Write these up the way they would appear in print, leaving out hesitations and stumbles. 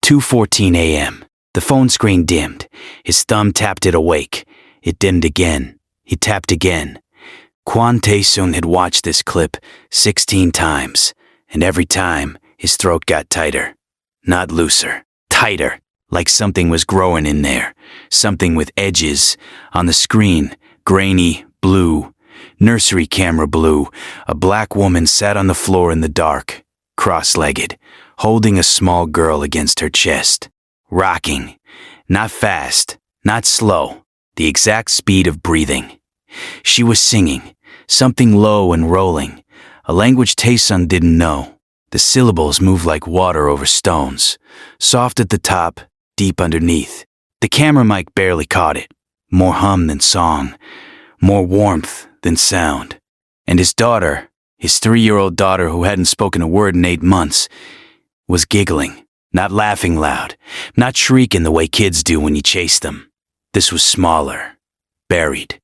2:14 a.m. The phone screen dimmed. His thumb tapped it awake. It dimmed again. He tapped again. Kwon Tae-sung had watched this clip 16 times, and every time, his throat got tighter. Not looser. Tighter. Like something was growing in there. Something with edges. On the screen, grainy, blue. Nursery camera blue. A black woman sat on the floor in the dark, cross-legged, holding a small girl against her chest. Rocking. Not fast. Not slow. The exact speed of breathing. She was singing. Something low and rolling. A language Tae-sung didn't know. The syllables moved like water over stones. Soft at the top, deep underneath. The camera mic barely caught it. More hum than song. More warmth than sound. And his daughter, his 3-year-old daughter who hadn't spoken a word in 8 months, was giggling. Not laughing loud. Not shrieking the way kids do when you chase them. This was smaller. Buried.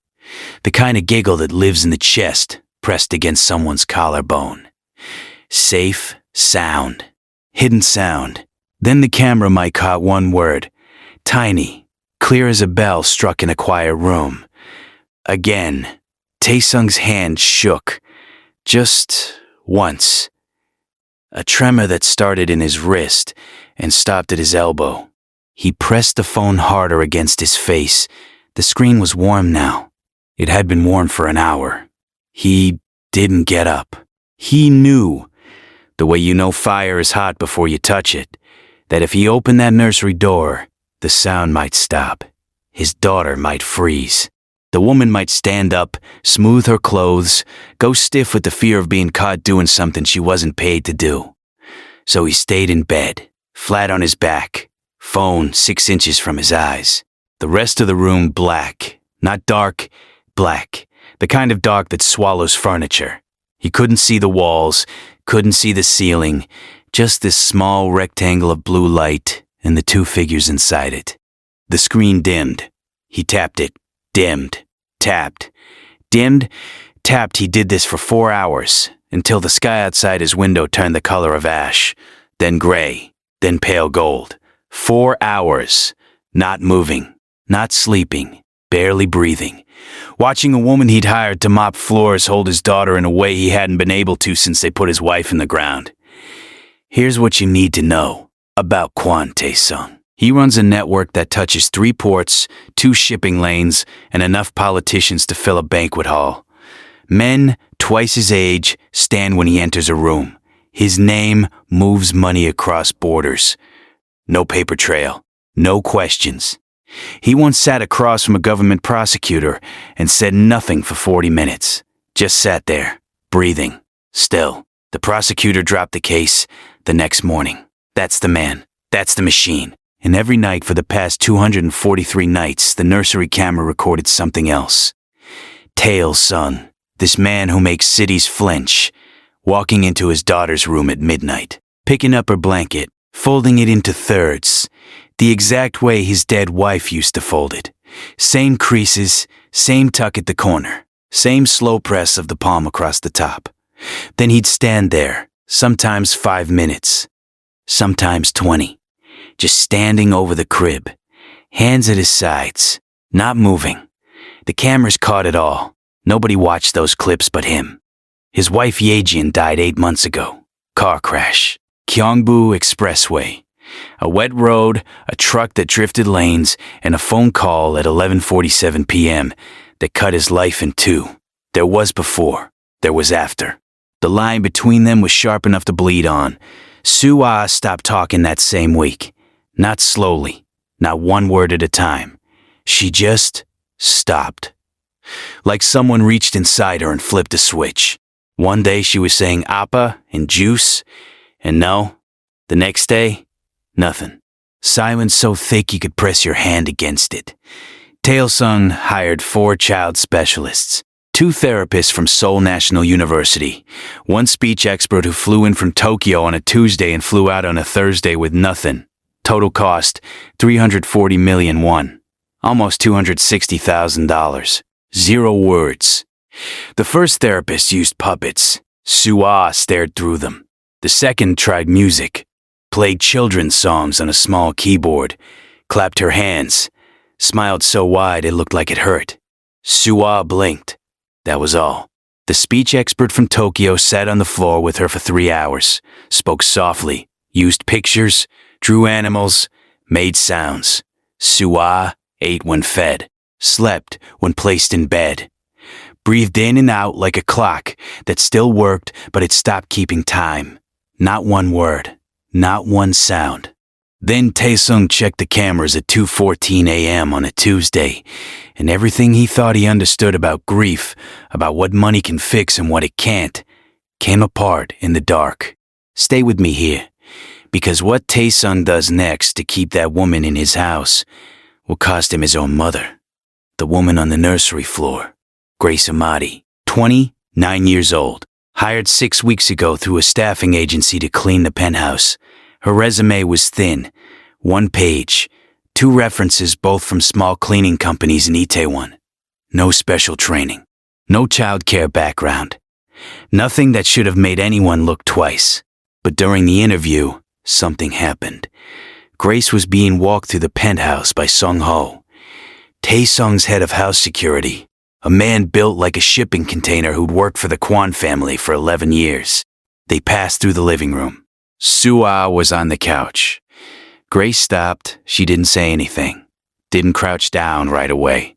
The kind of giggle that lives in the chest, pressed against someone's collarbone. Safe sound. Hidden sound. Then the camera mic caught one word. Tiny. Clear as a bell struck in a quiet room. Again. Tae-sung's hand shook. Just once. A tremor that started in his wrist and stopped at his elbow. He pressed the phone harder against his face. The screen was warm now. It had been warm for an hour. He didn't get up. He knew, the way you know fire is hot before you touch it, that if he opened that nursery door, the sound might stop. His daughter might freeze. The woman might stand up, smooth her clothes, go stiff with the fear of being caught doing something she wasn't paid to do. So he stayed in bed, flat on his back, phone 6 inches from his eyes. The rest of the room black, not dark, black, the kind of dark that swallows furniture. He couldn't see the walls, couldn't see the ceiling, just this small rectangle of blue light and the 2 figures inside it. The screen dimmed. He tapped it. Dimmed. Tapped. Dimmed. Tapped. He did this for 4 hours, until the sky outside his window turned the color of ash, then gray, then pale gold. 4 hours. Not moving. Not sleeping. Barely breathing. Watching a woman he'd hired to mop floors hold his daughter in a way he hadn't been able to since they put his wife in the ground. Here's what you need to know about Kwon Tae-sung. He runs a network that touches 3 ports, 2 shipping lanes, and enough politicians to fill a banquet hall. Men, twice his age, stand when he enters a room. His name moves money across borders. No paper trail. No questions. He once sat across from a government prosecutor and said nothing for 40 minutes. Just sat there, breathing, still. The prosecutor dropped the case the next morning. That's the man. That's the machine. And every night for the past 243 nights, the nursery camera recorded something else. Tae's son, this man who makes cities flinch, walking into his daughter's room at midnight, picking up her blanket, folding it into thirds, the exact way his dead wife used to fold it. Same creases, same tuck at the corner, same slow press of the palm across the top. Then he'd stand there, sometimes 5 minutes, sometimes 20, just standing over the crib, hands at his sides, not moving. The cameras caught it all. Nobody watched those clips but him. His wife Yejin died 8 months ago. Car crash. Gyeongbu Expressway. A wet road, a truck that drifted lanes, and a phone call at 11:47 p.m. that cut his life in 2. There was before. There was after. The line between them was sharp enough to bleed on. Soo-ah stopped talking that same week. Not slowly. Not one word at a time. She just stopped. Like someone reached inside her and flipped a switch. One day she was saying appa and juice, and no. The next day, nothing. Silence so thick you could press your hand against it. Tae-sung hired 4 child specialists, 2 therapists from Seoul National University, 1 speech expert who flew in from Tokyo on a Tuesday and flew out on a Thursday with nothing. Total cost, 340 million won. Almost $260,000. 0 words. The first therapist used puppets. Soo-ah stared through them. The second tried music. played children's songs on a small keyboard, clapped her hands, smiled so wide it looked like it hurt. Suwa blinked. That was all. The speech expert from Tokyo sat on the floor with her for 3 hours, spoke softly, used pictures, drew animals, made sounds. Suwa ate when fed, slept when placed in bed, breathed in and out like a clock that still worked, but it stopped keeping time. Not one word, not one sound. Then Taesung checked the cameras at 2:14 a.m. on a Tuesday, and everything he thought he understood about grief, about what money can fix and what it can't, came apart in the dark. Stay with me here, because what Taesung does next to keep that woman in his house will cost him his own mother. The woman on the nursery floor, Grace Amati, 29 years old, hired 6 weeks ago through a staffing agency to clean the penthouse. Her resume was thin, 1 page, 2 references both from small cleaning companies in Itaewon. No special training, no childcare background, nothing that should have made anyone look twice. But during the interview, something happened. Grace was being walked through the penthouse by Sung Ho, Taesung's head of house security, a man built like a shipping container who'd worked for the Kwan family for 11 years. They passed through the living room. Suwa was on the couch. Grace stopped. She didn't say anything. Didn't crouch down right away.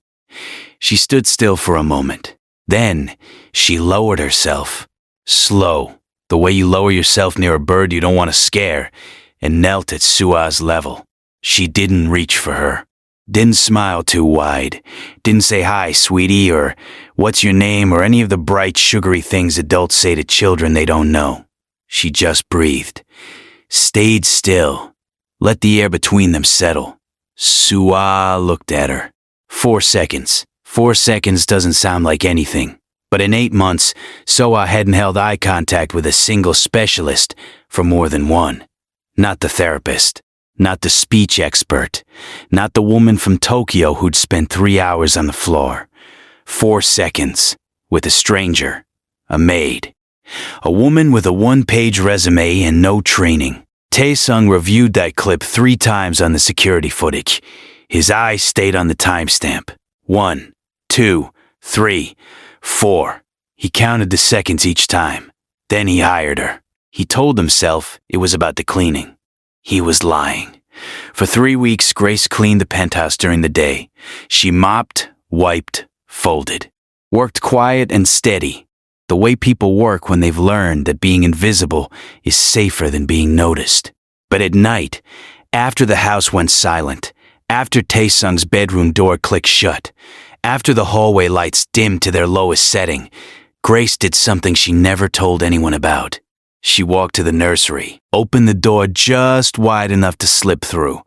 She stood still for a moment. Then, she lowered herself. Slow, the way you lower yourself near a bird you don't want to scare, and knelt at Suwa's level. She didn't reach for her. Didn't smile too wide. Didn't say hi, sweetie, or what's your name, or any of the bright, sugary things adults say to children they don't know. She just breathed. Stayed still. Let the air between them settle. Suwa looked at her. 4 seconds. 4 seconds doesn't sound like anything. But in 8 months, Suwa hadn't held eye contact with a single specialist for more than one. Not the therapist. Not the speech expert. Not the woman from Tokyo who'd spent 3 hours on the floor. 4 seconds. With a stranger. A maid. A woman with a 1-page resume and no training. Taesung reviewed that clip 3 times on the security footage. His eyes stayed on the timestamp. 1, 2, 3, 4. He counted the seconds each time. Then he hired her. He told himself it was about the cleaning. He was lying. For 3 weeks, Grace cleaned the penthouse during the day. She mopped, wiped, folded. Worked quiet and steady. The way people work when they've learned that being invisible is safer than being noticed. But at night, after the house went silent, after Taesung's bedroom door clicked shut, after the hallway lights dimmed to their lowest setting, Grace did something she never told anyone about. She walked to the nursery, opened the door just wide enough to slip through,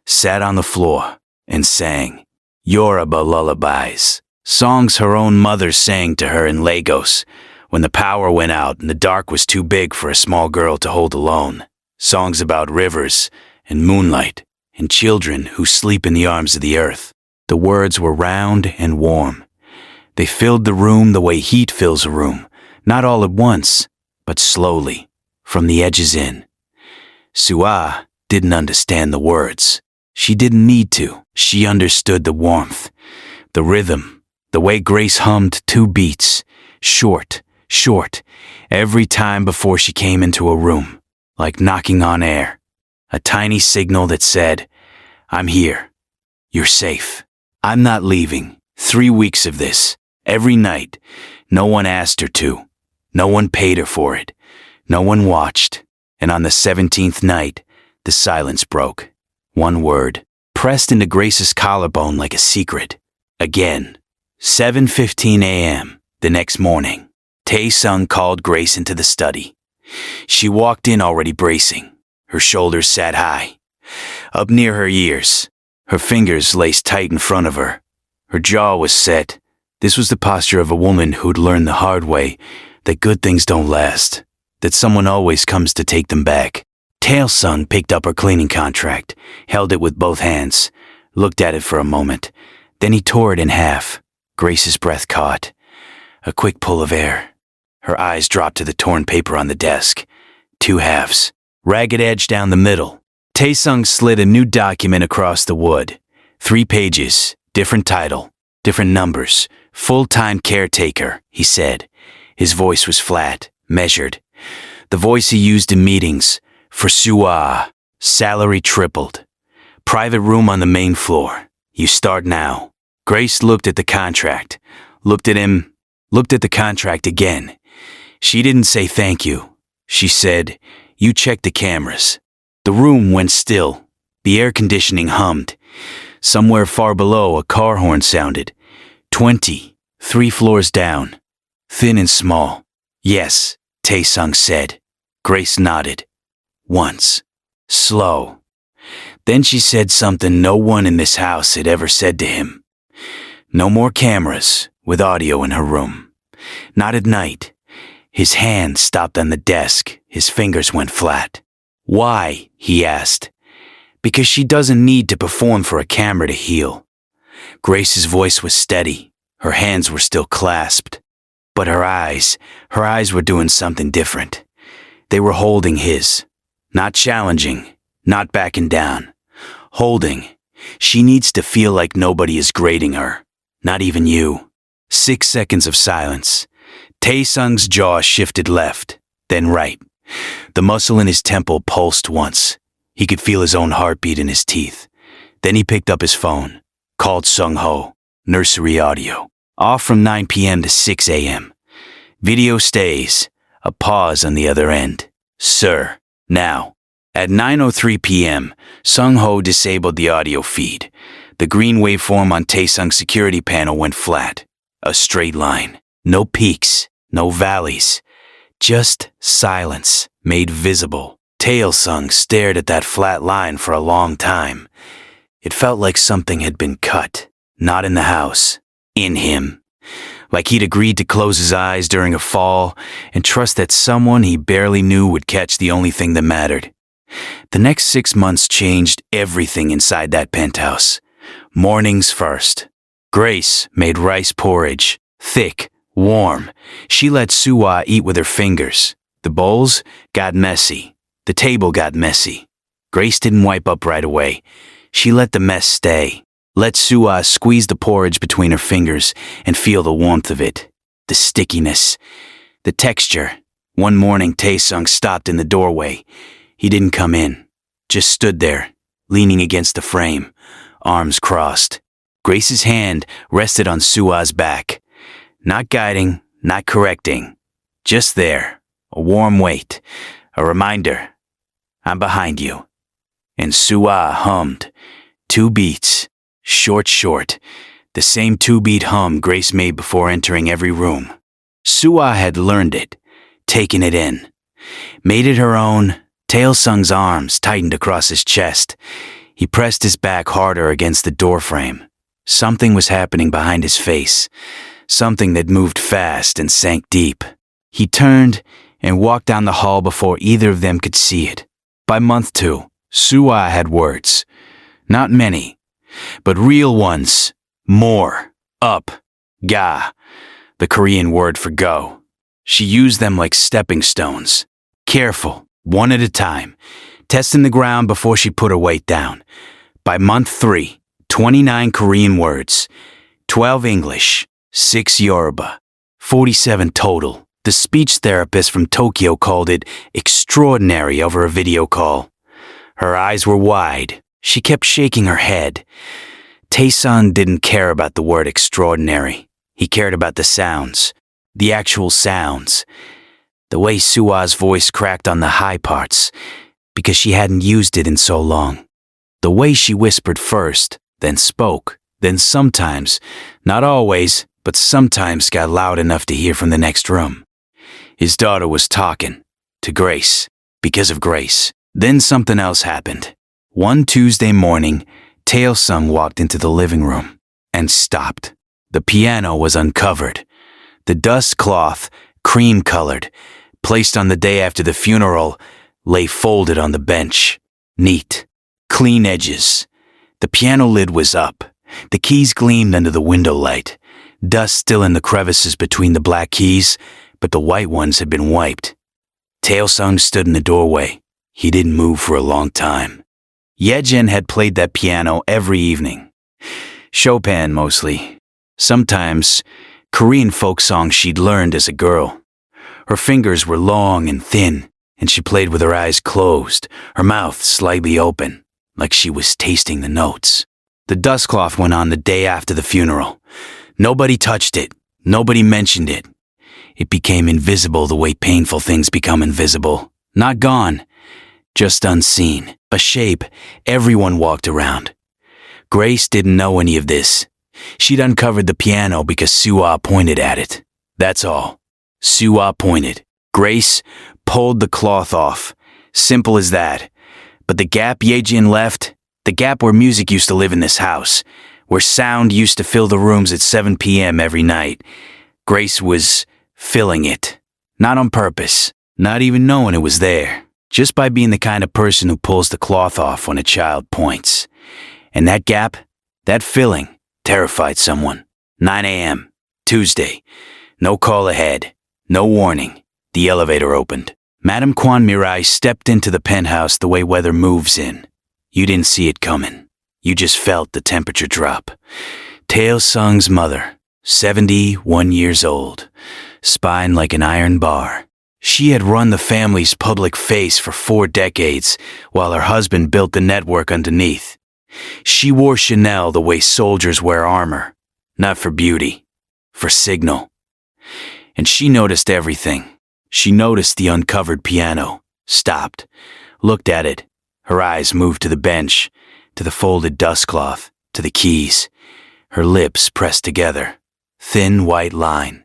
sat on the floor, and sang Yoruba lullabies. Songs her own mother sang to her in Lagos when the power went out and the dark was too big for a small girl to hold alone. Songs about rivers and moonlight and children who sleep in the arms of the earth. The words were round and warm. They filled the room the way heat fills a room, not all at once, but slowly, from the edges in. Suwa didn't understand the words. She didn't need to. She understood the warmth, the rhythm, the way Grace hummed 2 beats, short, short, every time before she came into a room, like knocking on air. A tiny signal that said, I'm here. You're safe. I'm not leaving. 3 weeks of this, every night. No one asked her to. No one paid her for it. No one watched. And on the 17th night, the silence broke. 1 word, pressed into Grace's collarbone like a secret. Again. 7:15 a.m. the next morning, Taesung called Grace into the study. She walked in already bracing. Her shoulders sat high, up near her ears. Her fingers laced tight in front of her. Her jaw was set. This was the posture of a woman who'd learned the hard way that good things don't last, that someone always comes to take them back. Taesung picked up her cleaning contract, held it with both hands, looked at it for a moment. Then he tore it in half. Grace's breath caught. A quick pull of air. Her eyes dropped to the torn paper on the desk. 2 halves. ragged edge down the middle. Taesung slid a new document across the wood. 3 pages, different title, different numbers. Full-time caretaker, he said. His voice was flat, measured. The voice he used in meetings. For Sua, salary tripled. Private room on the main floor. You start now. Grace looked at the contract. Looked at him. Looked at the contract again. She didn't say thank you. She said, you check the cameras. The room went still. The air conditioning hummed. Somewhere far below, a car horn sounded. 20, 3 floors down. Thin and small. Yes, Taesung said. Grace nodded. Once. Slow. Then she said something no one in this house had ever said to him. No more cameras with audio in her room. Not at night. His hand stopped on the desk. His fingers went flat. Why? He asked. Because she doesn't need to perform for a camera to heal. Grace's voice was steady. Her hands were still clasped. But her eyes were doing something different. They were holding his. Not challenging, not backing down. Holding. She needs to feel like nobody is grading her. Not even you. 6 seconds of silence. Taesung's jaw shifted left, then right. The muscle in his temple pulsed once. He could feel his own heartbeat in his teeth. Then he picked up his phone, called Sung-ho, nursery audio. Off from 9 p.m. to 6 a.m. Video stays. A pause on the other end. Sir, now. At 9:03 p.m., Sung-ho disabled the audio feed. The green waveform on Taesung's security panel went flat. A straight line. No peaks, no valleys. Just silence, made visible. Taesung stared at that flat line for a long time. It felt like something had been cut. Not in the house. In him. Like he'd agreed to close his eyes during a fall and trust that someone he barely knew would catch the only thing that mattered. The next 6 months changed everything inside that penthouse. Mornings first. Grace made rice porridge. Thick, warm. She let Sua eat with her fingers. The bowls got messy. The table got messy. Grace didn't wipe up right away. She let the mess stay. Let Sua squeeze the porridge between her fingers and feel the warmth of it. The stickiness. The texture. One morning, Taesung stopped in the doorway. He didn't come in. Just stood there, leaning against the frame, arms crossed. Grace's hand rested on Sua's back. Not guiding, not correcting. Just there. A warm weight. A reminder. I'm behind you. And Sua hummed. 2 beats. Short. The same 2-beat hum Grace made before entering every room. Sua had learned it, taken it in. Made it her own. Taesung's arms tightened across his chest. He pressed his back harder against the doorframe. Something was happening behind his face. Something that moved fast and sank deep. He turned and walked down the hall before either of them could see it. By month 2, Sua had words. Not many, but real ones. More. Up. Ga. The Korean word for go. She used them like stepping stones. Careful, one at a time, testing the ground before she put her weight down. By month 3, 29 Korean words, 12 English, 6 Yoruba, 47 total. The speech therapist from Tokyo called it extraordinary over a video call. Her eyes were wide. She kept shaking her head. Taesung didn't care about the word extraordinary. He cared about the sounds, the actual sounds. The way Sua's voice cracked on the high parts, because she hadn't used it in so long. The way she whispered first, then spoke, then sometimes, not always, but sometimes got loud enough to hear from the next room. His daughter was talking to Grace, because of Grace. Then something else happened. One Tuesday morning, Taesung walked into the living room and stopped. The piano was uncovered. The dust cloth, cream-colored, placed on the day after the funeral, lay folded on the bench. Neat, clean edges. The piano lid was up. The keys gleamed under the window light. Dust still in the crevices between the black keys, but the white ones had been wiped. Taesung stood in the doorway, He didn't move for a long time. Yejin had played that piano every evening. Chopin mostly. Sometimes Korean folk songs she'd learned as a girl. Her fingers were long and thin, and she played with her eyes closed, her mouth slightly open, like she was tasting the notes. The dustcloth went on the day after the funeral. Nobody touched it. Nobody mentioned it. It became invisible the way painful things become invisible. Not gone, just unseen. A shape everyone walked around. Grace didn't know any of this. She'd uncovered the piano because Sua pointed at it. That's all. Sua pointed. Grace pulled the cloth off. Simple as that. But the gap Yejin left, the gap where music used to live in this house, where sound used to fill the rooms at 7 p.m. every night, Grace was filling it. Not on purpose, not even knowing it was there, just by being the kind of person who pulls the cloth off when a child points. And that gap, that filling, terrified someone. 9 a.m., Tuesday. No call ahead. No warning. The elevator opened. Madame Kwan Mirai stepped into the penthouse the way weather moves in. You didn't see it coming. You just felt the temperature drop. Tae Sung's mother, 71 years old, spine like an iron bar. She had run the family's public face for 4 decades, while her husband built the network underneath. She wore Chanel the way soldiers wear armor, not for beauty, for signal. And she noticed everything. She noticed the uncovered piano, stopped, looked at it. Her eyes moved to the bench, to the folded dustcloth, to the keys. Her lips pressed together, thin white line.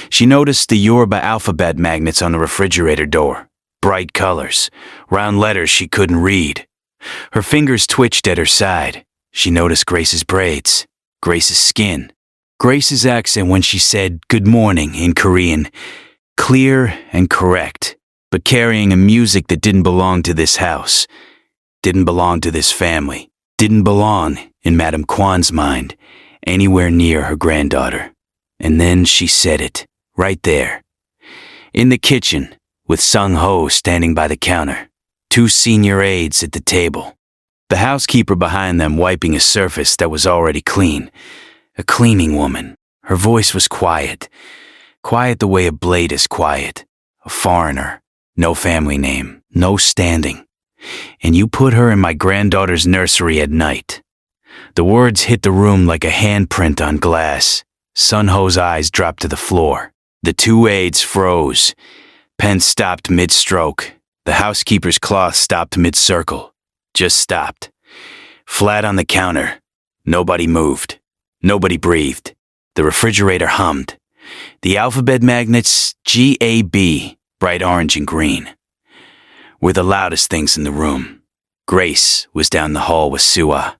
She noticed the Yoruba alphabet magnets on the refrigerator door, bright colors, round letters she couldn't read. Her fingers twitched at her side. She noticed Grace's braids, Grace's skin, Grace's accent when she said good morning in Korean, clear and correct, but carrying a music that didn't belong to this house, didn't belong to this family, didn't belong, in Madame Kwan's mind, anywhere near her granddaughter. And then she said it, right there. In the kitchen, with Sung Ho standing by the counter, 2 senior aides at the table, the housekeeper behind them wiping a surface that was already clean, a cleaning woman. Her voice was quiet, quiet the way a blade is quiet, a foreigner, no family name, no standing. And you put her in my granddaughter's nursery at night. The words hit the room like a handprint on glass. Sun Ho's eyes dropped to the floor. The 2 aides froze. Pen stopped mid-stroke. The housekeeper's cloth stopped mid-circle. Just stopped. Flat on the counter. Nobody moved. Nobody breathed. The refrigerator hummed. The alphabet magnets, GAB, bright orange and green, were the loudest things in the room. Grace was down the hall with Sua.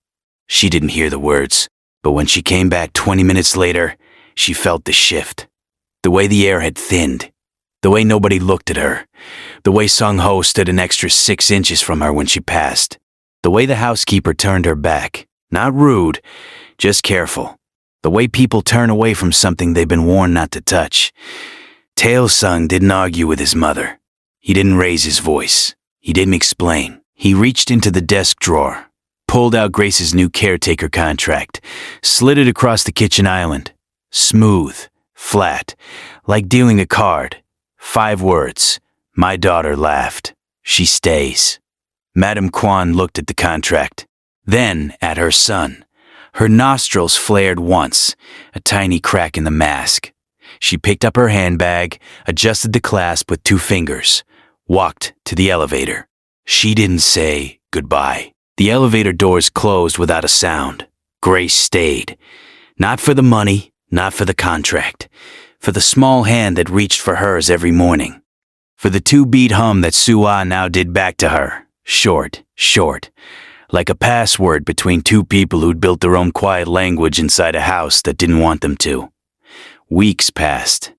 She didn't hear the words, but when she came back 20 minutes later, she felt the shift. The way the air had thinned. The way nobody looked at her. The way Sung Ho stood an extra 6 inches from her when she passed. The way the housekeeper turned her back. Not rude, just careful. The way people turn away from something they've been warned not to touch. Tae Sung didn't argue with his mother. He didn't raise his voice. He didn't explain. He reached into the desk drawer, pulled out Grace's new caretaker contract, slid it across the kitchen island. Smooth, flat, like dealing a card. 5 words. My daughter laughed. She stays. Madame Kwan looked at the contract, then at her son. Her nostrils flared once, a tiny crack in the mask. She picked up her handbag, adjusted the clasp with 2 fingers, walked to the elevator. She didn't say goodbye. The elevator doors closed without a sound. Grace stayed. Not for the money, not for the contract. For the small hand that reached for hers every morning. For the 2-beat hum that Sua now did back to her. Short, short. Like a password between 2 people who'd built their own quiet language inside a house that didn't want them to. Weeks passed.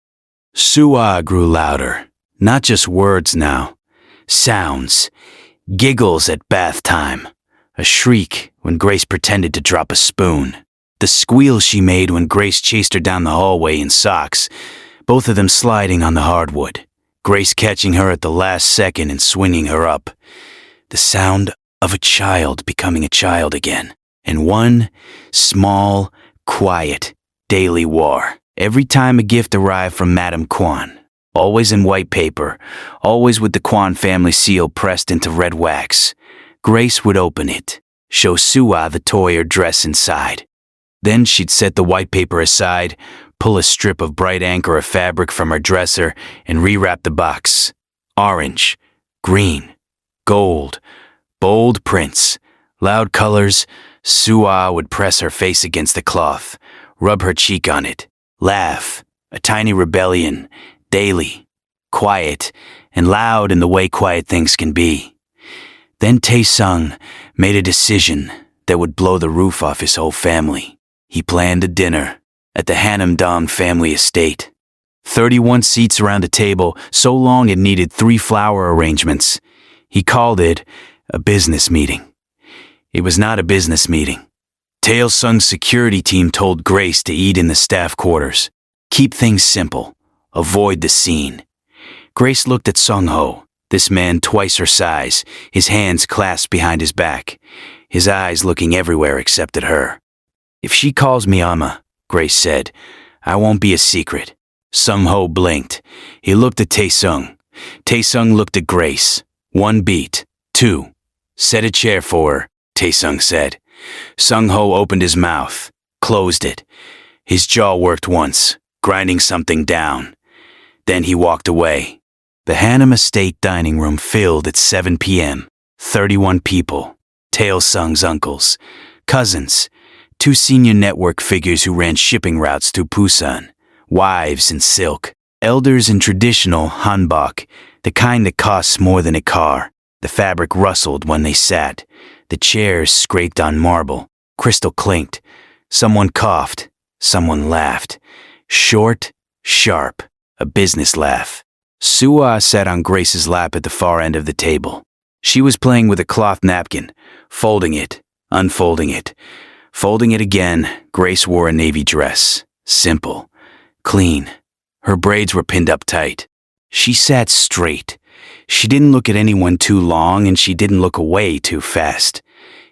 Sua grew louder. Not just words now. Sounds. Giggles at bath time. A shriek when Grace pretended to drop a spoon. The squeal she made when Grace chased her down the hallway in socks, both of them sliding on the hardwood. Grace catching her at the last second and swinging her up. The sound of a child becoming a child again. And one small, quiet, daily war. Every time a gift arrived from Madame Kwan, always in white paper, always with the Kwan family seal pressed into red wax, Grace would open it, show Sua the toy or dress inside. Then she'd set the white paper aside, pull a strip of bright anchor of fabric from her dresser, and rewrap the box. Orange, green, gold, bold prints, loud colors. Sua would press her face against the cloth, rub her cheek on it, laugh, a tiny rebellion, daily, quiet, and loud in the way quiet things can be. Then Tae-sung made a decision that would blow the roof off his whole family. He planned a dinner at the Hanam-dong family estate. 31 seats around a table, so long it needed 3 flower arrangements. He called it a business meeting. It was not a business meeting. Tae-sung's security team told Grace to eat in the staff quarters. Keep things simple. Avoid the scene. Grace looked at Sung-ho, this man twice her size, his hands clasped behind his back, his eyes looking everywhere except at her. If she calls me Amma, Grace said, I won't be a secret. Sung-ho blinked. He looked at Tae-sung. Tae-sung looked at Grace. 1 beat. 2. Set a chair for her, Tae-sung said. Sung-ho opened his mouth, closed it. His jaw worked once, grinding something down. Then he walked away. The Hanam Estate dining room filled at 7 p.m. 31 people. Tae-sung's uncles, cousins, 2 senior network figures who ran shipping routes to Busan, wives in silk, elders in traditional hanbok, the kind that costs more than a car. The fabric rustled when they sat. The chairs scraped on marble. Crystal clinked. Someone coughed. Someone laughed. Short, sharp, a business laugh. Sua sat on Grace's lap at the far end of the table. She was playing with a cloth napkin, folding it, unfolding it. Folding it again, Grace wore a navy dress. Simple, clean. Her braids were pinned up tight. She sat straight. She didn't look at anyone too long, and she didn't look away too fast.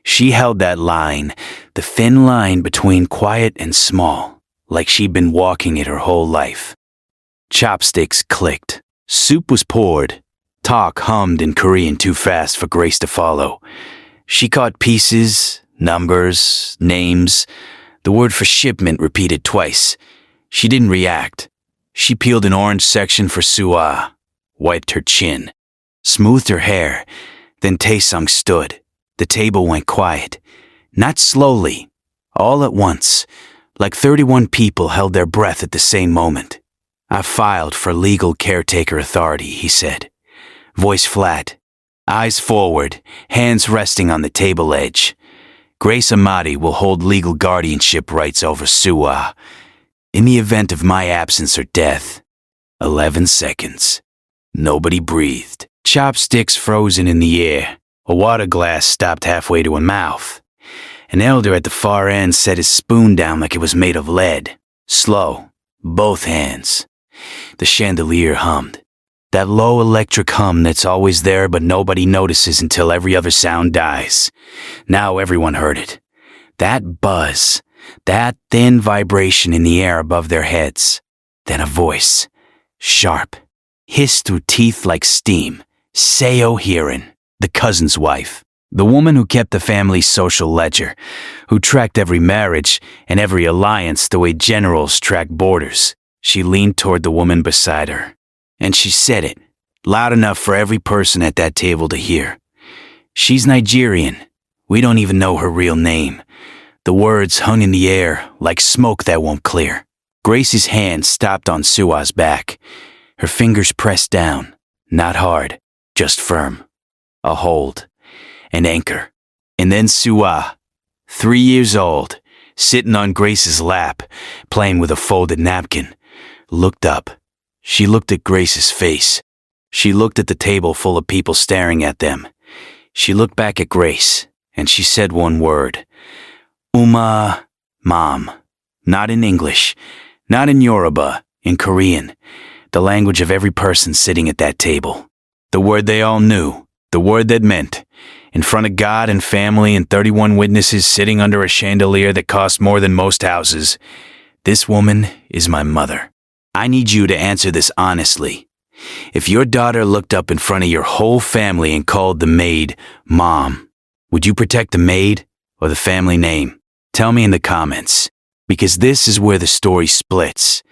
She held that line, the thin line between quiet and small, like she'd been walking it her whole life. Chopsticks clicked. Soup was poured. Talk hummed in Korean too fast for Grace to follow. She caught pieces, numbers, names. The word for shipment repeated twice. She didn't react. She peeled an orange section for Sua, wiped her chin, smoothed her hair. Then Tae-sung stood. The table went quiet. Not slowly, all at once, like 31 people held their breath at the same moment. I filed for legal caretaker authority, he said. Voice flat, eyes forward, hands resting on the table edge. Grace Amati will hold legal guardianship rights over Sua in the event of my absence or death. 11 seconds. Nobody breathed. Chopsticks frozen in the air. A water glass stopped halfway to a mouth. An elder at the far end set his spoon down like it was made of lead. Slow. Both hands. The chandelier hummed. That low electric hum that's always there but nobody notices until every other sound dies. Now everyone heard it. That buzz. That thin vibration in the air above their heads. Then a voice. Sharp. Hissed through teeth like steam. Seo Hirin, the cousin's wife. The woman who kept the family's social ledger. Who tracked every marriage and every alliance the way generals track borders. She leaned toward the woman beside her. And she said it, loud enough for every person at that table to hear. She's Nigerian. We don't even know her real name. The words hung in the air like smoke that won't clear. Grace's hand stopped on Sua's back. Her fingers pressed down, not hard, just firm. A hold, an anchor. And then Sua, 3 years old, sitting on Grace's lap, playing with a folded napkin, looked up. She looked at Grace's face. She looked at the table full of people staring at them. She looked back at Grace, and she said one word. Uma, Mom. Not in English, not in Yoruba, in Korean. the language of every person sitting at that table. The word they all knew, the word that meant, in front of God and family and 31 witnesses sitting under a chandelier that cost more than most houses, this woman is my mother. I need you to answer this honestly. If your daughter looked up in front of your whole family and called the maid Mom, would you protect the maid or the family name? Tell me in the comments, because this is where the story splits,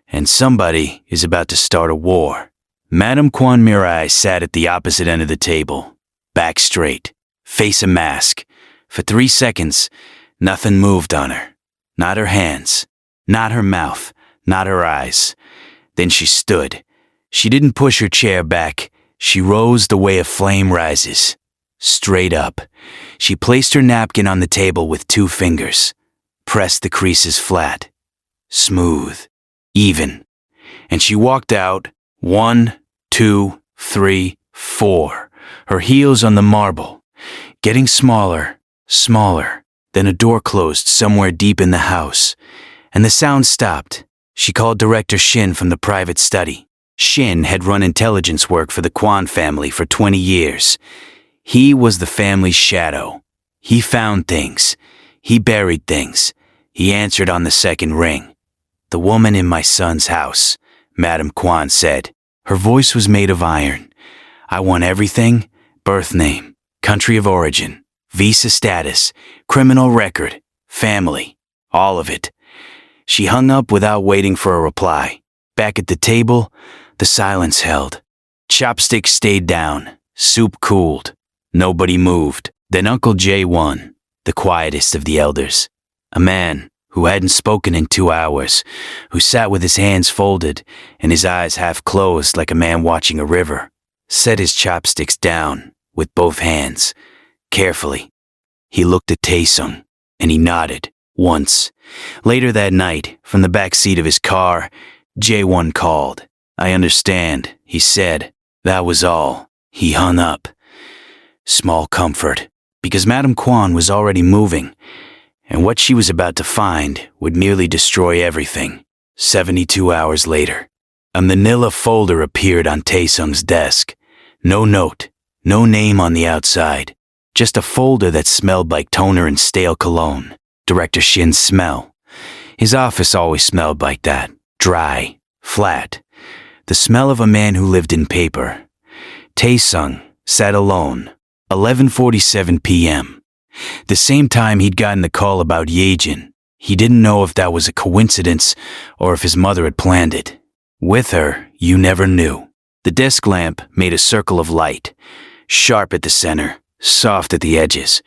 and somebody is about to start a war. Madame Kwan Mirai sat at the opposite end of the table, back straight, face a mask. For 3 seconds, nothing moved on her. Not her hands, not her mouth, not her eyes. Then she stood. She didn't push her chair back. She rose the way a flame rises. Straight up. She placed her napkin on the table with 2 fingers. Pressed the creases flat. Smooth. Even. And she walked out. 1, 2, 3, 4. Her heels on the marble. Getting smaller, smaller. Then a door closed somewhere deep in the house. And the sound stopped. She called Director Shin from the private study. Shin had run intelligence work for the Kwan family for 20 years. He was the family's shadow. He found things. He buried things. He answered on the second ring. The woman in my son's house, Madame Kwan said. Her voice was made of iron. I want everything: birth name, country of origin, visa status, criminal record, family, all of it. She hung up without waiting for a reply. Back at the table, the silence held. Chopsticks stayed down. Soup cooled. Nobody moved. Then Uncle Jay won, the quietest of the elders. A man who hadn't spoken in 2 hours, who sat with his hands folded and his eyes half closed like a man watching a river, set his chopsticks down with both hands, carefully. He looked at Taesung, and he nodded, once. Later that night, from the back seat of his car, Jae-won called. I understand, he said. That was all. He hung up. Small comfort, because Madame Kwan was already moving, and what she was about to find would nearly destroy everything. 72 hours later, a manila folder appeared on Taesung's desk. No note, no name on the outside, just a folder that smelled like toner and stale cologne. Director Shin's smell. His office always smelled like that. Dry, flat. The smell of a man who lived in paper. Taesung sat alone. 11:47 p.m. The same time he'd gotten the call about Yejin. He didn't know if that was a coincidence or if his mother had planned it. With her, you never knew. The desk lamp made a circle of light. Sharp at the center, soft at the edges.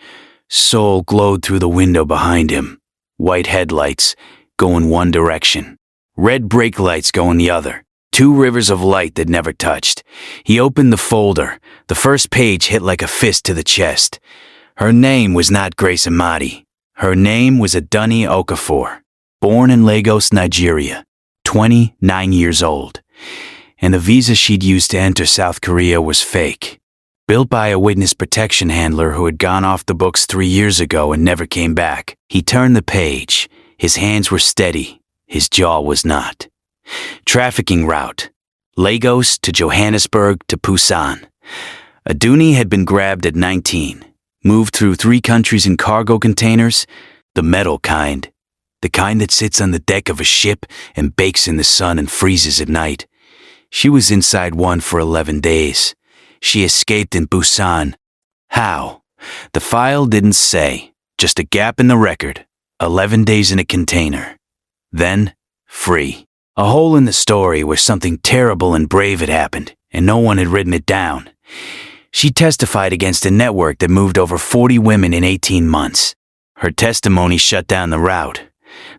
Soul glowed through the window behind him. White headlights go in one direction. Red brake lights go in the other. 2 rivers of light that never touched. He opened the folder. The first page hit like a fist to the chest. Her name was not Grace Amadi. Her name was Adunni Okafor. Born in Lagos, Nigeria. 29 years old. And the visa she'd used to enter South Korea was fake. Built by a witness protection handler who had gone off the books 3 years ago and never came back. He turned the page. His hands were steady. His jaw was not. Trafficking route. Lagos to Johannesburg to Busan. Adunni had been grabbed at 19. Moved through 3 countries in cargo containers. The metal kind. The kind that sits on the deck of a ship and bakes in the sun and freezes at night. She was inside one for 11 days. She escaped in Busan. How? The file didn't say. Just a gap in the record. 11 days in a container. Then, free. A hole in the story where something terrible and brave had happened, and no one had written it down. She testified against a network that moved over 40 women in 18 months. Her testimony shut down the route.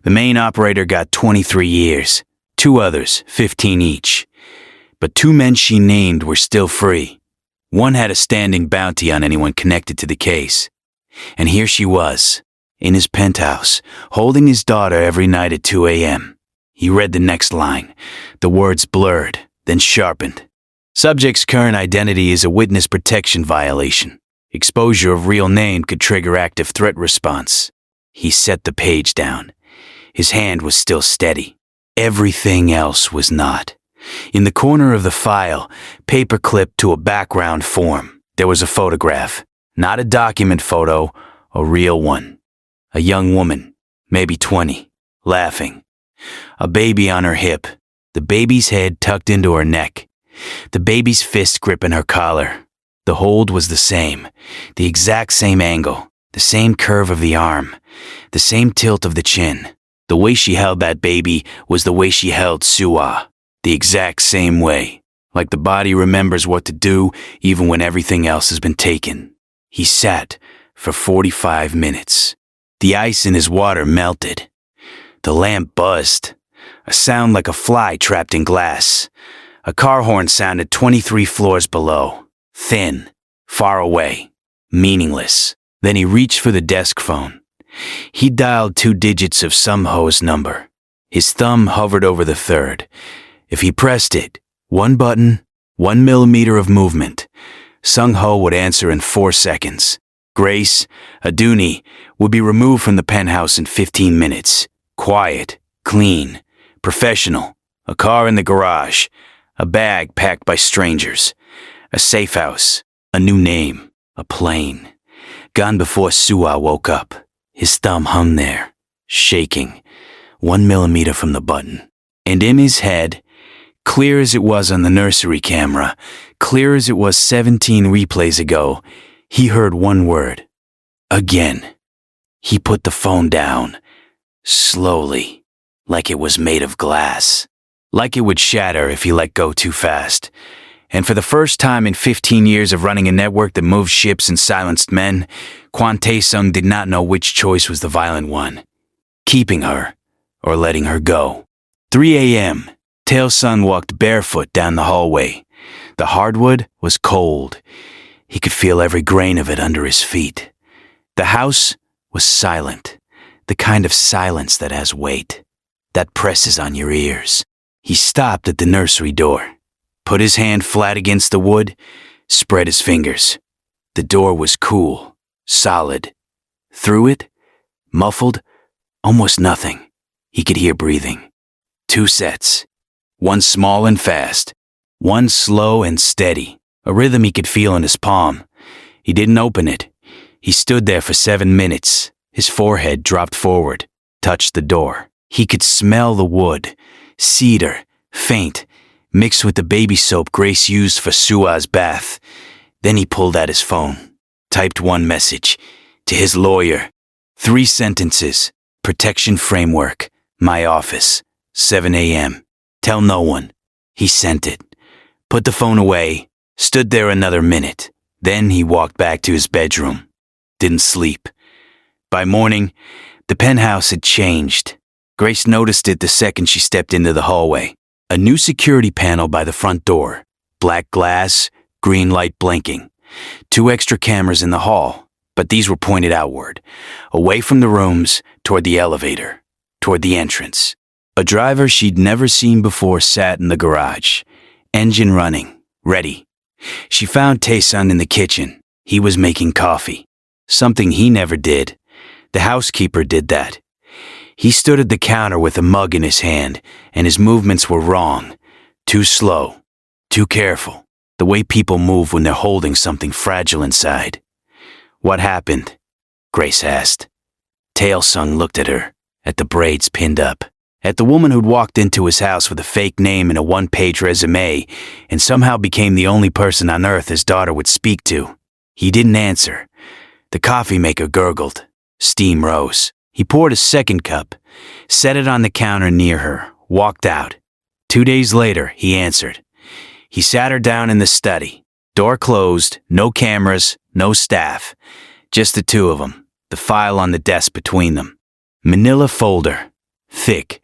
The main operator got 23 years. 2 others, 15 each. But 2 men she named were still free. One had a standing bounty on anyone connected to the case. And here she was, in his penthouse, holding his daughter every night at 2 a.m. He read the next line. The words blurred, then sharpened. Subject's current identity is a witness protection violation. Exposure of real name could trigger active threat response. He set the page down. His hand was still steady. Everything else was not. In the corner of the file, paper clipped to a background form, there was a photograph. Not a document photo, a real one. A young woman, maybe 20, laughing. A baby on her hip, the baby's head tucked into her neck. The baby's fist gripping her collar. The hold was the same, the exact same angle, the same curve of the arm, the same tilt of the chin. The way she held that baby was the way she held Sua, the exact same way, like the body remembers what to do even when everything else has been taken. He sat for 45 minutes. The ice in his water melted. The lamp buzzed, a sound like a fly trapped in glass. A car horn sounded 23 floors below, thin, far away, meaningless. Then he reached for the desk phone. He dialed 2 digits of some ho's number. His thumb hovered over the third. If he pressed it, 1 button, 1 millimeter of movement, Sung Ho would answer in 4 seconds. Grace, Aduni, would be removed from the penthouse in 15 minutes. Quiet, clean, professional, a car in the garage, a bag packed by strangers, a safe house, a new name, a plane. Gone before Sua woke up. His thumb hung there, shaking, 1 millimeter from the button. And in his head, clear as it was on the nursery camera, clear as it was 17 replays ago, he heard one word. Again. He put the phone down, slowly, like it was made of glass, like it would shatter if he let go too fast. And for the first time in 15 years of running a network that moved ships and silenced men, Kwon Tae-sung did not know which choice was the violent one, keeping her or letting her go. 3 a.m., Tae-sung walked barefoot down the hallway. The hardwood was cold. He could feel every grain of it under his feet. The house was silent, the kind of silence that has weight, that presses on your ears. He stopped at the nursery door, put his hand flat against the wood, spread his fingers. The door was cool, solid. Through it, muffled, almost nothing. He could hear breathing. 2 sets. One small and fast, one slow and steady, a rhythm he could feel in his palm. He didn't open it. He stood there for 7 minutes. His forehead dropped forward, touched the door. He could smell the wood, cedar, faint, mixed with the baby soap Grace used for Sua's bath. Then he pulled out his phone, typed one message, to his lawyer. 3 sentences, protection framework, my office, 7 a.m. Tell no one. He sent it, put the phone away, stood there another minute. Then he walked back to his bedroom. Didn't sleep. By morning, the penthouse had changed. Grace noticed it the second she stepped into the hallway. A new security panel by the front door. Black glass, green light blinking. 2 extra cameras in the hall, but these were pointed outward, away from the rooms, toward the elevator, toward the entrance. A driver she'd never seen before sat in the garage, engine running, ready. She found Tae-sun in the kitchen. He was making coffee, something he never did. The housekeeper did that. He stood at the counter with a mug in his hand, and his movements were wrong, too slow, too careful, the way people move when they're holding something fragile inside. What happened? Grace asked. Tae-sung looked at her, at the braids pinned up, at the woman who'd walked into his house with a fake name and a 1-page resume and somehow became the only person on earth his daughter would speak to. He didn't answer. The coffee maker gurgled. Steam rose. He poured a second cup, set it on the counter near her, walked out. 2 days later, he answered. He sat her down in the study. Door closed, no cameras, no staff. Just the 2 of them, the file on the desk between them. Manila folder. Thick,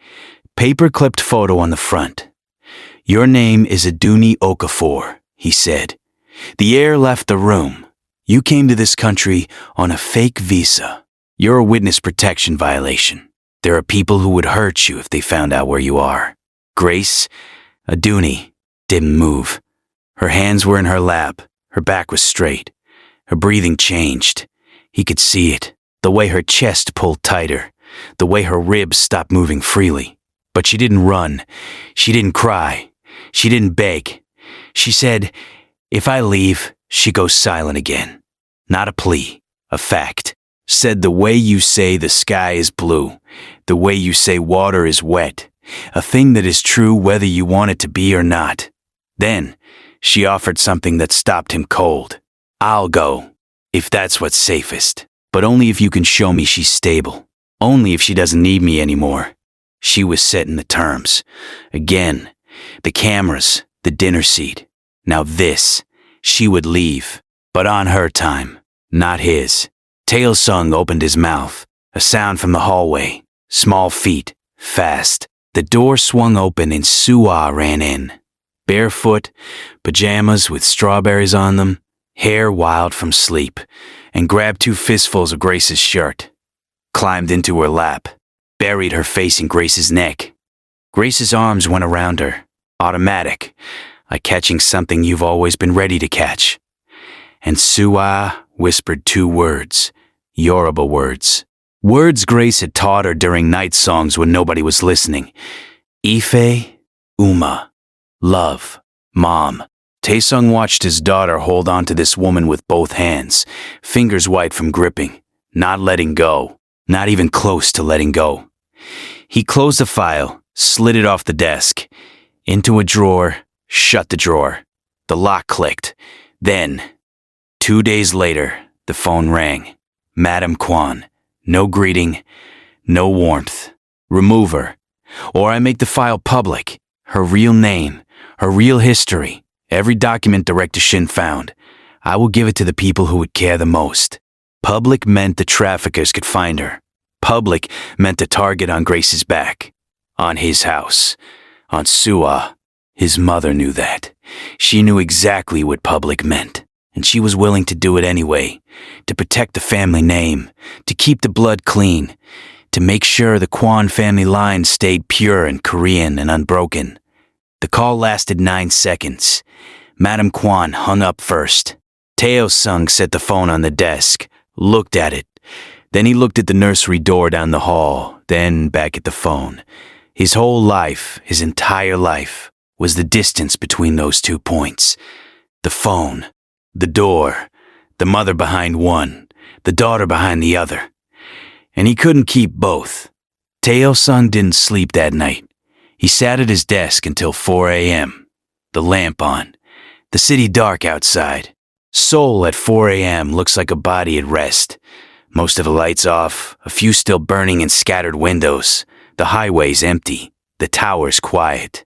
paper-clipped photo on the front. Your name is Aduni Okafor, he said. The air left the room. You came to this country on a fake visa. You're a witness protection violation. There are people who would hurt you if they found out where you are. Grace, Aduni, didn't move. Her hands were in her lap. Her back was straight. Her breathing changed. He could see it, the way her chest pulled tighter, the way her ribs stopped moving freely. But she didn't run. She didn't cry. She didn't beg. She said, if I leave, she goes silent again. Not a plea, a fact. Said the way you say the sky is blue, the way you say water is wet, a thing that is true whether you want it to be or not. Then, she offered something that stopped him cold. I'll go, if that's what's safest, but only if you can show me she's stable. Only if she doesn't need me anymore. She was setting the terms. Again, the cameras, the dinner seat. Now this, she would leave, but on her time, not his. Tae-sung opened his mouth, a sound from the hallway. Small feet, fast. The door swung open and Soo-ah ran in. Barefoot, pajamas with strawberries on them, hair wild from sleep, and grabbed 2 fistfuls of Grace's shirt. Climbed into her lap, buried her face in Grace's neck. Grace's arms went around her, automatic, like catching something you've always been ready to catch. And Soo-ah whispered 2 words, Yoruba words. Words Grace had taught her during night songs when nobody was listening. Ife, Uma, love, mom. Tae-sung watched his daughter hold on to this woman with both hands, fingers white from gripping, not letting go, not even close to letting go. He closed the file, slid it off the desk, into a drawer, shut the drawer. The lock clicked. Then, 2 days later, the phone rang. Madam Kwan. No greeting, no warmth. Remove her. Or I make the file public. Her real name, her real history, every document Director Shin found. I will give it to the people who would care the most. Public meant the traffickers could find her. Public meant a target on Grace's back. On his house. On Soo-ah. His mother knew that. She knew exactly what public meant. And she was willing to do it anyway, to protect the family name, to keep the blood clean, to make sure the Kwan family line stayed pure and Korean and unbroken. The call lasted 9 seconds. Madam Kwan hung up first. Tae-sung set the phone on the desk, looked at it. Then he looked at the nursery door down the hall, then back at the phone. His whole life, his entire life, was the distance between those 2 points. The phone. The door, the mother behind one, the daughter behind the other. And he couldn't keep both. Tae-sung didn't sleep that night. He sat at his desk until 4 a.m. The lamp on. The city dark outside. Seoul at 4 a.m. looks like a body at rest. Most of the lights off, a few still burning in scattered windows. The highways empty, the towers quiet.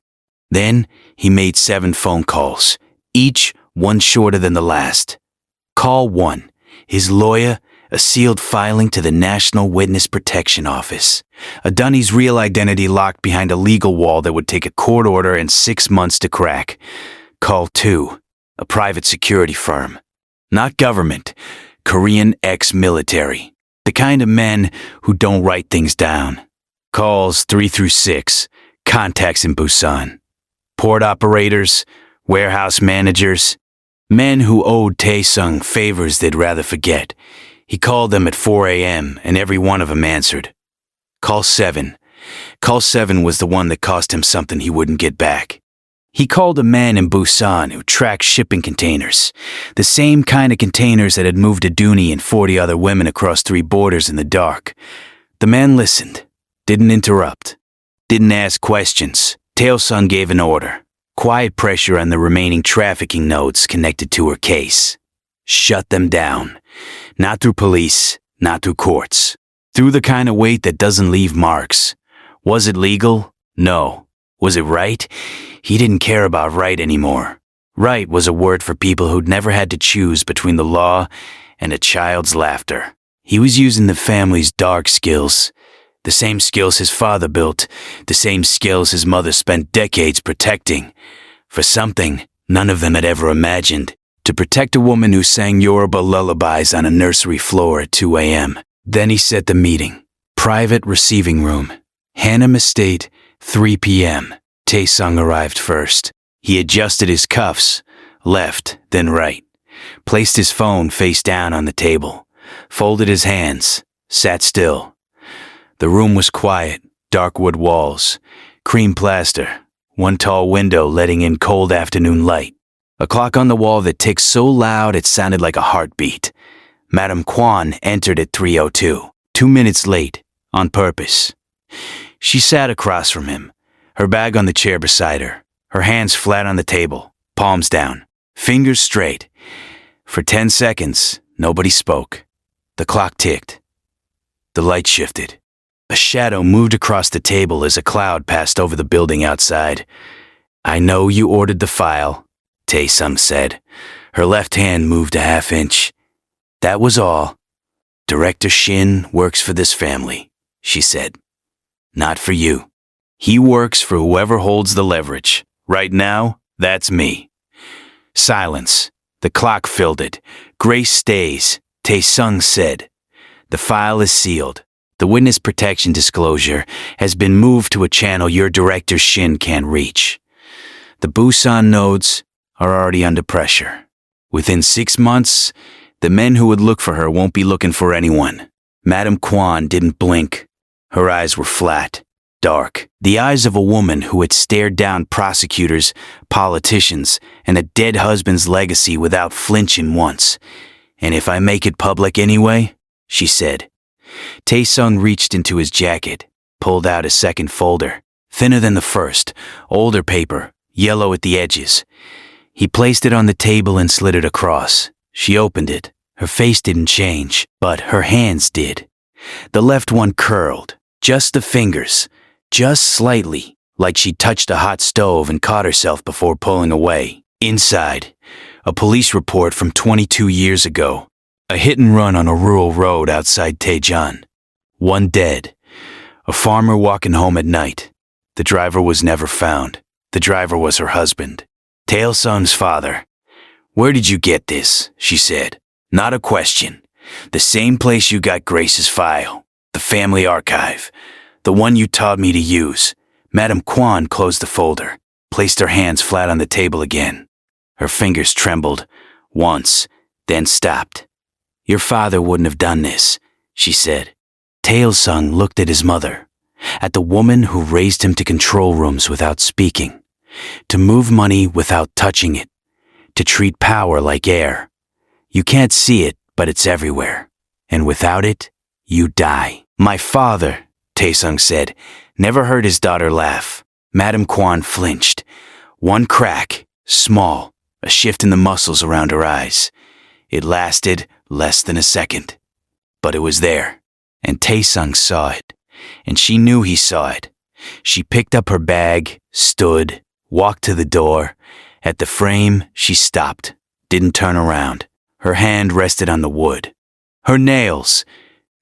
Then he made 7 phone calls, each one shorter than the last. Call 1. His lawyer, a sealed filing to the National Witness Protection Office. A Dunny's real identity locked behind a legal wall that would take a court order and 6 months to crack. Call 2. A private security firm. Not government. Korean ex-military. The kind of men who don't write things down. Calls 3 through 6. Contacts in Busan. Port operators. Warehouse managers. Men who owed Tae-sung favors they'd rather forget. He called them at 4 a.m. and every one of them answered. Call 7. Call 7 was the one that cost him something he wouldn't get back. He called a man in Busan who tracked shipping containers. The same kind of containers that had moved Aduni and 40 other women across 3 borders in the dark. The man listened. Didn't interrupt. Didn't ask questions. Tae-sung gave an order. Quiet pressure on the remaining trafficking nodes connected to her case. Shut them down. Not through police, not through courts. Through the kind of weight that doesn't leave marks. Was it legal? No. Was it right? He didn't care about right anymore. Right was a word for people who'd never had to choose between the law and a child's laughter. He was using the family's dark skills. The same skills his father built, the same skills his mother spent decades protecting. For something none of them had ever imagined. To protect a woman who sang Yoruba lullabies on a nursery floor at 2 a.m. Then he set the meeting. Private receiving room. Hannam Estate, 3 p.m. Tae-sung arrived first. He adjusted his cuffs, left, then right. Placed his phone face down on the table. Folded his hands, sat still. The room was quiet, dark wood walls, cream plaster, one tall window letting in cold afternoon light. A clock on the wall that ticked so loud it sounded like a heartbeat. Madame Kwan entered at 3:02, 2 minutes late, on purpose. She sat across from him, her bag on the chair beside her, her hands flat on the table, palms down, fingers straight. For 10 seconds, nobody spoke. The clock ticked. The light shifted. A shadow moved across the table as a cloud passed over the building outside. "I know you ordered the file," Tae-sung said. Her left hand moved a half-inch. "That was all. Director Shin works for this family," she said. "Not for you. He works for whoever holds the leverage. Right now, that's me." Silence. The clock filled it. "Grace stays," Tae-sung said. "The file is sealed. The witness protection disclosure has been moved to a channel your director Shin can't reach. The Busan nodes are already under pressure. Within 6 months, the men who would look for her won't be looking for anyone." Madame Kwan didn't blink. Her eyes were flat, dark, the eyes of a woman who had stared down prosecutors, politicians, and a dead husband's legacy without flinching once. "And if I make it public anyway?" she said. Tae-sung reached into his jacket, pulled out a second folder, thinner than the first, older paper, yellow at the edges. He placed it on the table and slid it across. She opened it. Her face didn't change, but her hands did. The left one curled, just the fingers, just slightly, like she'd touched a hot stove and caught herself before pulling away. Inside, a police report from 22 years ago. A hit and run on a rural road outside Daejeon. 1 dead. A farmer walking home at night. The driver was never found. The driver was her husband, Tae-sung's father. "Where did you get this?" she said. "Not a question. The same place you got Grace's file. The family archive. The one you taught me to use." Madame Kwan closed the folder, placed her hands flat on the table again. Her fingers trembled, once, then stopped. "Your father wouldn't have done this," she said. Tae-sung looked at his mother, at the woman who raised him to control rooms without speaking, to move money without touching it, to treat power like air. You can't see it, but it's everywhere. And without it, you die. "My father," Tae-sung said, never heard his daughter laugh. Madame Kwan flinched. One crack, small, a shift in the muscles around her eyes. It lasted less than a second. But it was there, and Tae-sung saw it, and she knew he saw it. She picked up her bag, stood, walked to the door. At the frame, she stopped, didn't turn around. Her hand rested on the wood. Her nails,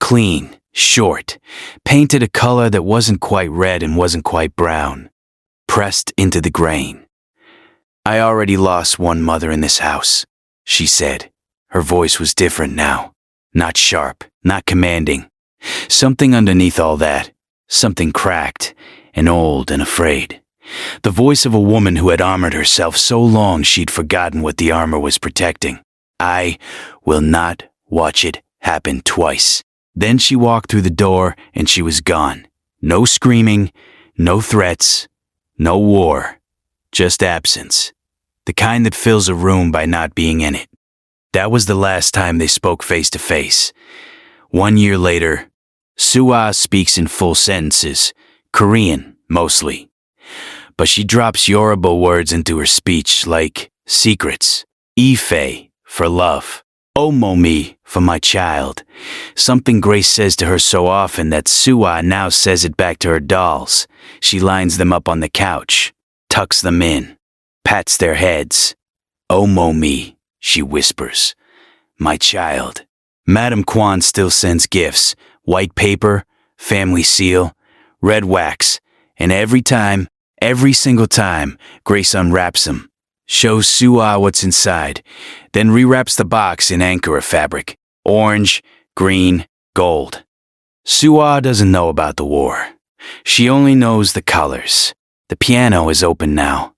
clean, short, painted a color that wasn't quite red and wasn't quite brown, pressed into the grain. "I already lost one mother in this house," she said. Her voice was different now, not sharp, not commanding. Something underneath all that, something cracked and old and afraid. The voice of a woman who had armored herself so long she'd forgotten what the armor was protecting. "I will not watch it happen twice." Then she walked through the door and she was gone. No screaming, no threats, no war, just absence. The kind that fills a room by not being in it. That was the last time they spoke face to face. 1 year later, Soo-ah speaks in full sentences, Korean mostly. But she drops Yoruba words into her speech like secrets, Ife for love, Omomi for my child. Something Grace says to her so often that Soo-ah now says it back to her dolls. She lines them up on the couch, tucks them in, pats their heads. "Omomi," she whispers. "My child." Madame Kwan still sends gifts, white paper, family seal, red wax, and every single time, Grace unwraps them, shows Soo-ah what's inside, then rewraps the box in Ankara fabric, orange, green, gold. Soo-ah doesn't know about the war. She only knows the colors. The piano is open now.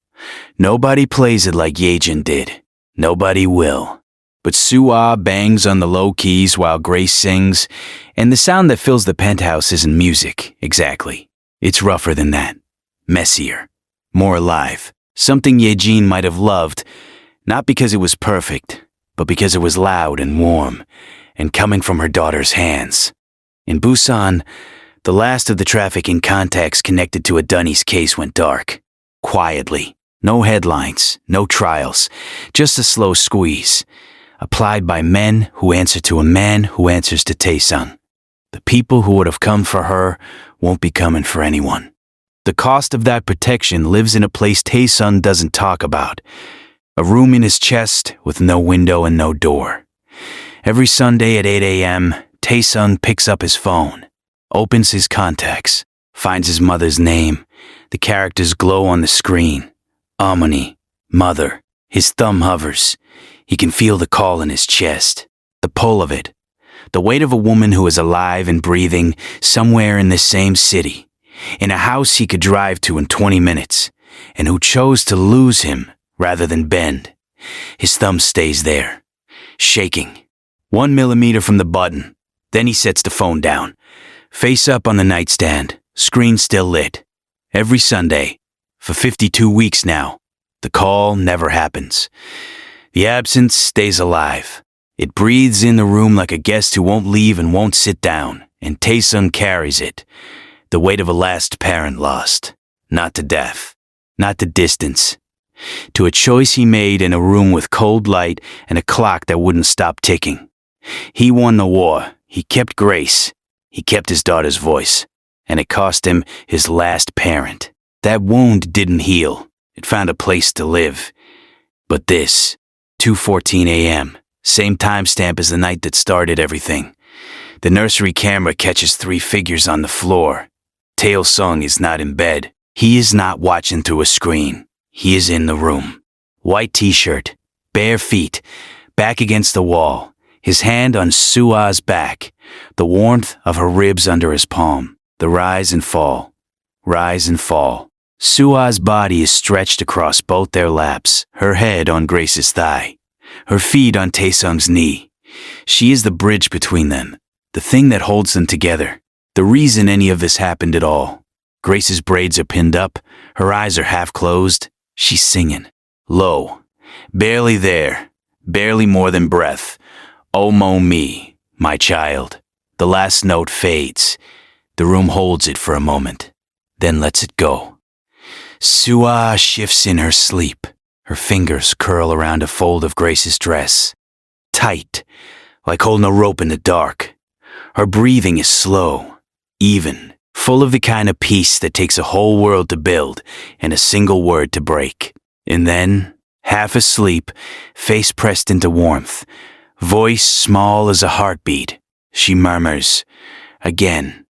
Nobody plays it like Yejin did. Nobody will. But Soo-ah bangs on the low keys while Grace sings, and the sound that fills the penthouse isn't music, exactly. It's rougher than that. Messier. more alive. Something Yejin might have loved, not because it was perfect, but because it was loud and warm, and coming from her daughter's hands. In Busan, the last of the trafficking contacts connected to a Dunny's case went dark. Quietly. No headlines, no trials, just a slow squeeze. Applied by men who answer to a man who answers to Tae-sung. The people who would have come for her won't be coming for anyone. The cost of that protection lives in a place Tae-sung doesn't talk about. A room in his chest with no window and no door. Every Sunday at 8 a.m., Tae-sung picks up his phone, opens his contacts, finds his mother's name. The characters glow on the screen. Amoni, mother. His thumb hovers. He can feel the call in his chest, the pull of it, the weight of a woman who is alive and breathing somewhere in the same city, in a house he could drive to in 20 minutes, and who chose to lose him rather than bend. His thumb stays there, shaking, 1 millimeter from the button. Then he sets the phone down, face up on the nightstand, screen still lit. Every Sunday, for 52 weeks now, the call never happens. The absence stays alive. It breathes in the room like a guest who won't leave and won't sit down, and Tae-sung carries it. The weight of a last parent lost. Not to death. Not to distance. To a choice he made in a room with cold light and a clock that wouldn't stop ticking. He won the war. He kept Grace. He kept his daughter's voice. And it cost him his last parent. That wound didn't heal. It found a place to live. But this... 2:14 a.m., same timestamp as the night that started everything. The nursery camera catches 3 figures on the floor. Tae-sung is not in bed. He is not watching through a screen. He is in the room. White t-shirt, bare feet, back against the wall, his hand on Sua's back, the warmth of her ribs under his palm, the rise and fall. Rise and fall. Sua's body is stretched across both their laps, her head on Grace's thigh, her feet on Tae-sung's knee. She is the bridge between them, the thing that holds them together, the reason any of this happened at all. Grace's braids are pinned up, her eyes are half closed. She's singing, low, barely there, barely more than breath. Oh mo me, my child. The last note fades. The room holds it for a moment, then lets it go. Sua shifts in her sleep. Her fingers curl around a fold of Grace's dress. Tight, like holding a rope in the dark. Her breathing is slow, even, full of the kind of peace that takes a whole world to build and a single word to break. And then, half asleep, face pressed into warmth, voice small as a heartbeat, she murmurs, again,